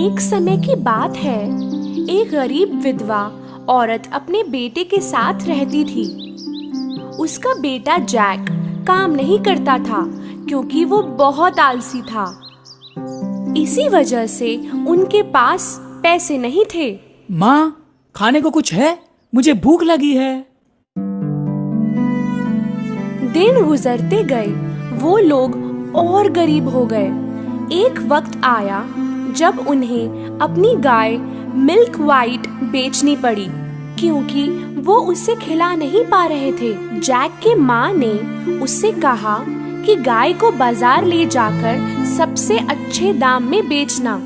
एक समय की बात है, एक गरीब विधवा औरत अपने बेटे के साथ रहती थी। उसका बेटा जैक काम नहीं करता था क्योंकि वो बहुत आलसी था। इसी वजह से उनके पास पैसे नहीं थे। माँ, खाने को कुछ है? मुझे भूख लगी है। दिन गुजरते गए, वो लोग और गरीब हो गए। एक वक्त आया जब उन्हें अपनी गाय मिल्क वाइट बेचनी पड़ी क्योंकि वो उसे खिला नहीं पा रहे थे। जैक के माँ ने उससे कहा कि गाय को बाजार ले जाकर सबसे अच्छे दाम में बेचना,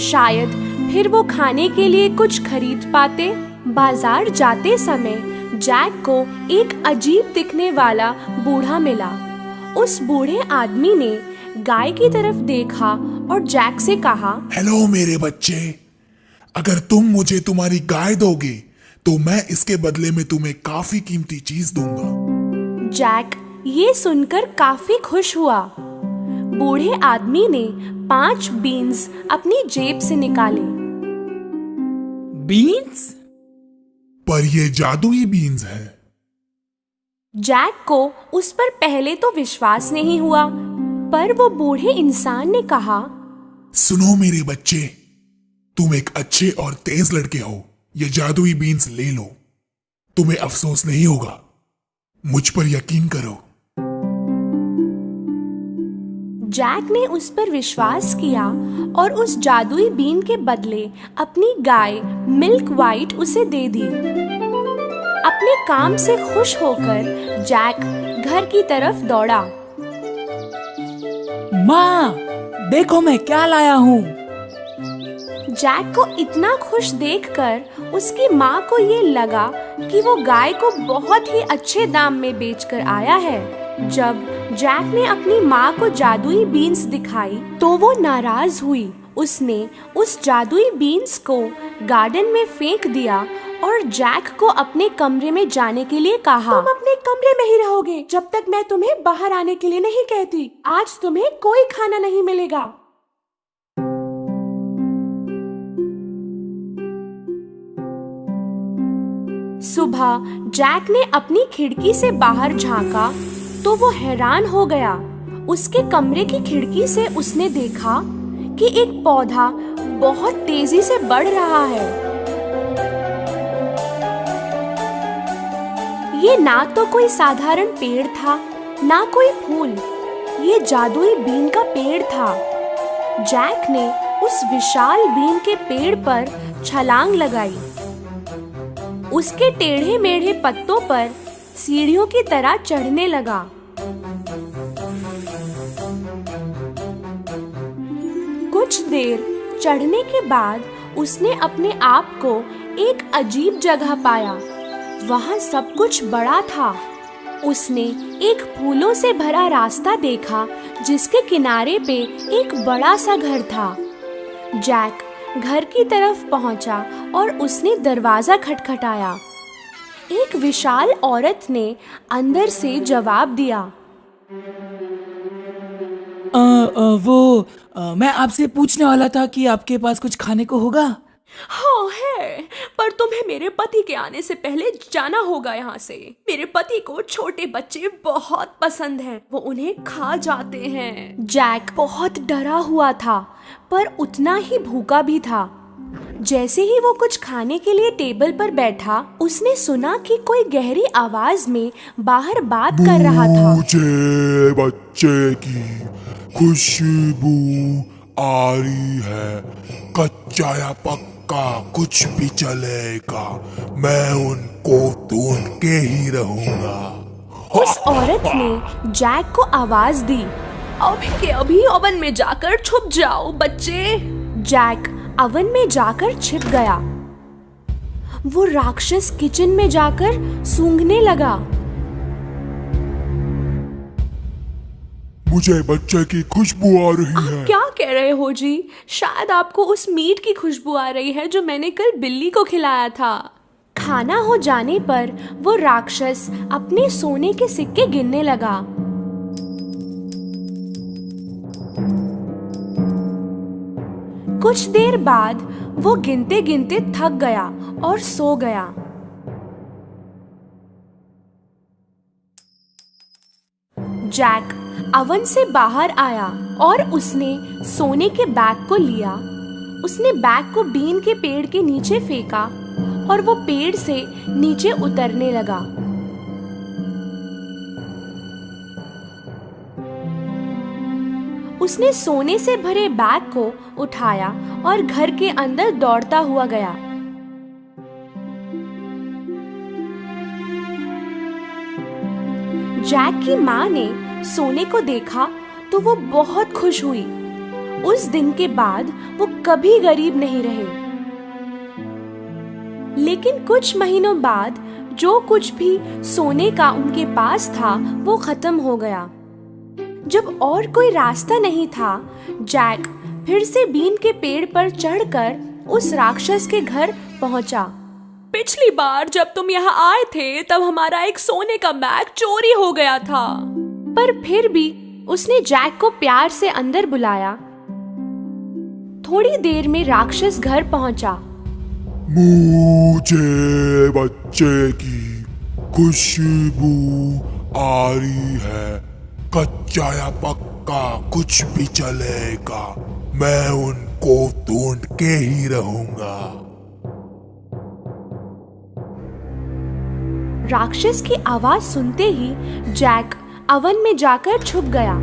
शायद फिर वो खाने के लिए कुछ खरीद पाते। बाजार जाते समय जैक को एक अजीब दिखने वाला बूढ़ा मिला। उस बूढ़े आदमी ने गाय की तरफ देखा और जैक से कहा, हेलो मेरे बच्चे, अगर तुम मुझे तुम्हारी गाय दोगे तो मैं इसके बदले में तुम्हें काफी कीमती चीज दूंगा। जैक ये सुनकर काफी खुश हुआ। बूढ़े आदमी ने 5 बीन्स अपनी जेब से निकाले। बीन्स? पर ये जादुई बीन्स है। जैक को उस पर पहले तो विश्वास नहीं हुआ, पर वो बूढ़े इंसान ने कहा, सुनो मेरे बच्चे, तुम एक अच्छे और तेज लड़के हो, ये जादुई बीन्स ले लो, तुम्हें अफसोस नहीं होगा, मुझ पर यकीन करो। जैक ने उस पर विश्वास किया और उस जादुई बीन के बदले अपनी गाय मिल्क वाइट उसे दे दी। अपने काम से खुश होकर जैक घर की तरफ दौड़ा। माँ, देखो मैं क्या लाया हूँ। जैक को इतना खुश देखकर उसकी माँ को ये लगा कि वो गाय को बहुत ही अच्छे दाम में बेचकर आया है। जब जैक ने अपनी माँ को जादुई बीन्स दिखाई तो वो नाराज हुई। उसने उस जादुई बीन्स को गार्डन में फेंक दिया और जैक को अपने कमरे में जाने के लिए कहा, तुम अपने कमरे में ही रहोगे जब तक मैं तुम्हें बाहर आने के लिए नहीं कहती। आज तुम्हें कोई खाना नहीं मिलेगा। सुबह जैक ने अपनी खिड़की से बाहर झांका तो वो हैरान हो गया। उसके कमरे की खिड़की से उसने देखा कि एक पौधा बहुत तेजी से बढ़ रहा है। ये ना तो कोई साधारण पेड़ था, ना कोई फूल, ये जादुई बीन का पेड़ था। जैक ने उस विशाल बीन के पेड़ पर छलांग लगाई। उसके टेढ़े मेढ़े पत्तों पर सीढ़ियों की तरह चढ़ने लगा। कुछ देर चढ़ने के बाद उसने अपने आप को एक अजीब जगह पाया। वहाँ सब कुछ बड़ा था। उसने एक फूलों से भरा रास्ता देखा जिसके किनारे पे एक बड़ा सा घर था। जैक घर की तरफ पहुंचा और उसने दरवाजा खटखटाया। एक विशाल औरत ने अंदर से जवाब दिया, मैं आपसे पूछने वाला था कि आपके पास कुछ खाने को होगा? हाँ है, पर तुम्हें मेरे पति के आने से पहले जाना होगा यहाँ से। मेरे पति को छोटे बच्चे बहुत पसंद हैं, वो उन्हें खा जाते हैं। जैक बहुत डरा हुआ था पर उतना ही भूखा भी था। जैसे ही वो कुछ खाने के लिए टेबल पर बैठा, उसने सुना कि कोई गहरी आवाज में बाहर बात कर रहा था। मुझे बच्चे की खुशबू आ रही है, कच्चा या पक्का कुछ भी चलेगा, मैं उनको ढूंढ के ही रहूंगा। उस औरत ने जैक को आवाज दी, अभी के अभी ओवन में जाकर छुप जाओ बच्चे। जैक ओवन में जाकर छिप गया। वो राक्षस किचन में जाकर सूंघने लगा। मुझे बच्चे की खुशबू आ रही है। क्या कह रहे हो जी? शायद आपको उस मीट की खुशबू आ रही है जो मैंने कल बिल्ली को खिलाया था। खाना हो जाने पर वो राक्षस अपने सोने के सिक्के गिनने लगा। कुछ देर बाद वो गिनते गिनते थक गया और सो गया। जैक अवन से बाहर आया और उसने सोने के बैग को लिया। उसने बैग को बीन के पेड़ के नीचे फेंका और वो पेड़ से नीचे उतरने लगा। उसने सोने से भरे बैग को उठाया और घर के अंदर दौड़ता हुआ गया। जैक की माँ ने सोने को देखा तो वो बहुत खुश हुई। उस दिन के बाद वो कभी गरीब नहीं रहे। लेकिन कुछ महीनों बाद जो कुछ भी सोने का उनके पास था वो खत्म हो गया। जब और कोई रास्ता नहीं था, जैक फिर से बीन के पेड़ पर चढ़कर उस राक्षस के घर पहुंचा। पिछली बार जब तुम यहाँ आए थे तब हमारा एक सोने का बैग चोरी हो गया था। पर फिर भी उसने जैक को प्यार से अंदर बुलाया। थोड़ी देर में राक्षस घर पहुंचा। मुझे बच्चे की खुशबू आ रही है। कच्चा या पक्का कुछ भी चलेगा, मैं उनको ढूंढ के ही रहूंगा। राक्षस की आवाज सुनते ही जैक अवन में जाकर छुप गया।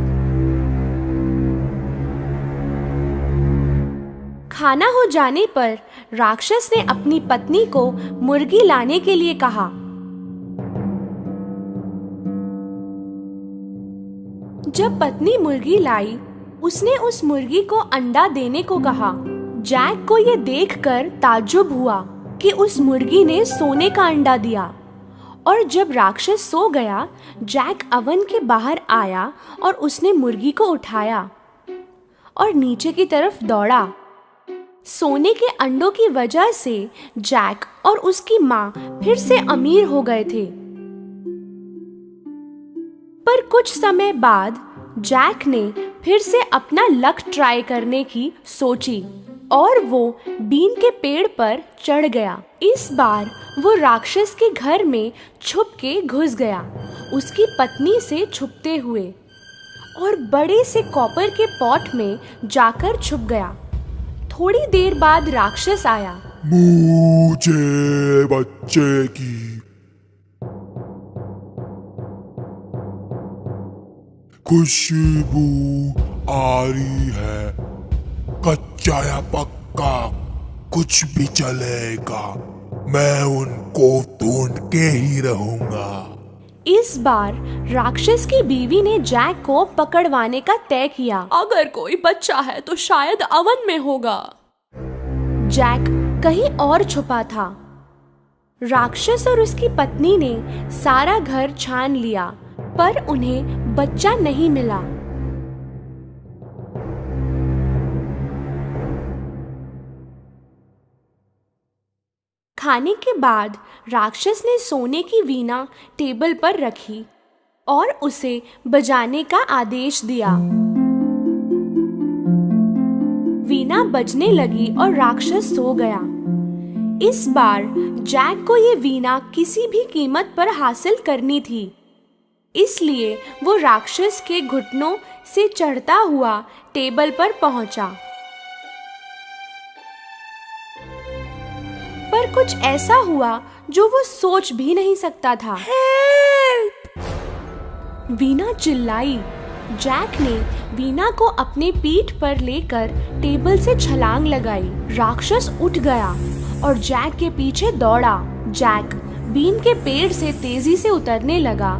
खाना हो जाने पर राक्षस ने अपनी पत्नी को मुर्गी लाने के लिए कहा। जब पत्नी मुर्गी लाई, उसने उस मुर्गी को अंडा देने को कहा। जैक को ये देखकर ताज्जुब हुआ कि उस मुर्गी ने सोने का अंडा दिया। और जब राक्षस सो गया, जैक अवन के बाहर आया और उसने मुर्गी को उठाया और नीचे की तरफ दौड़ा। सोने के अंडों की वजह से जैक और उसकी माँ फिर से अमीर हो गए थे। पर कुछ समय बाद जैक ने फिर से अपना लक ट्राई करने की सोची और वो बीन के पेड़ पर चढ़ गया। इस बार वो राक्षस के घर में छुप के घुस गया, उसकी पत्नी से छुपते हुए, और बड़े से कॉपर के पॉट में जाकर छुप गया। थोड़ी देर बाद राक्षस आया। मुझे बच्चे की खुशबू आ रही है। कच्चा या पक्का कुछ भी चलेगा, मैं उनको ढूंढ के ही रहूंगा। इस बार राक्षस की बीवी ने जैक को पकड़वाने का तय किया। अगर कोई बच्चा है तो शायद अवन में होगा। जैक कहीं और छुपा था। राक्षस और उसकी पत्नी ने सारा घर छान लिया, पर उन्हें बच्चा नहीं मिला। खाने के बाद राक्षस ने सोने की वीणा टेबल पर रखी और उसे बजाने का आदेश दिया। वीणा बजने लगी और राक्षस सो गया। इस बार जैक को ये वीणा किसी भी कीमत पर हासिल करनी थी, इसलिए वो राक्षस के घुटनों से चढ़ता हुआ टेबल पर पहुंचा। पर कुछ ऐसा हुआ जो वो सोच भी नहीं सकता था। हेल्प! वीणा चिल्लाई। जैक ने वीणा को अपने पीठ पर लेकर टेबल से छलांग लगाई। राक्षस उठ गया और जैक के पीछे दौड़ा। जैक बीन के पेड़ से तेजी से उतरने लगा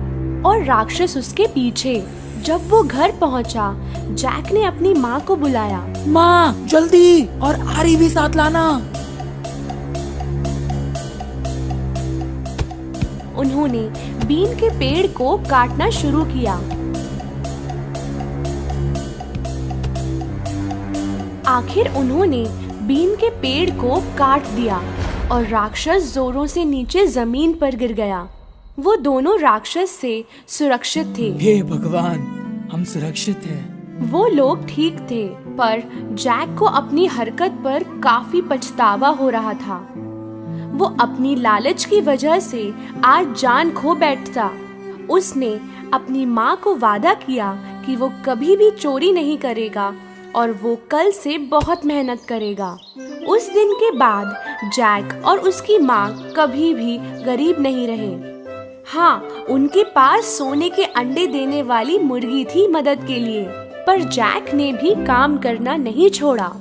और राक्षस उसके पीछे। जब वो घर पहुंचा, जैक ने अपनी माँ को बुलाया। माँ, जल्दी, और आरी भी साथ लाना। उन्होंने बीन के पेड़ को काटना शुरू किया। आखिर उन्होंने बीन के पेड़ को काट दिया और राक्षस जोरों से नीचे जमीन पर गिर गया। वो दोनों राक्षस से सुरक्षित थे। हे भगवान, हम सुरक्षित हैं। वो लोग ठीक थे, पर जैक को अपनी हरकत पर काफी पछतावा हो रहा था। वो अपनी लालच की वजह से आज जान खो बैठता। उसने अपनी माँ को वादा किया कि वो कभी भी चोरी नहीं करेगा और वो कल से बहुत मेहनत करेगा। उस दिन के बाद जैक और उसकी माँ कभी भी गरीब नहीं रहे। हाँ, उनके पास सोने के अंडे देने वाली मुर्गी थी मदद के लिए, पर जैक ने भी काम करना नहीं छोड़ा।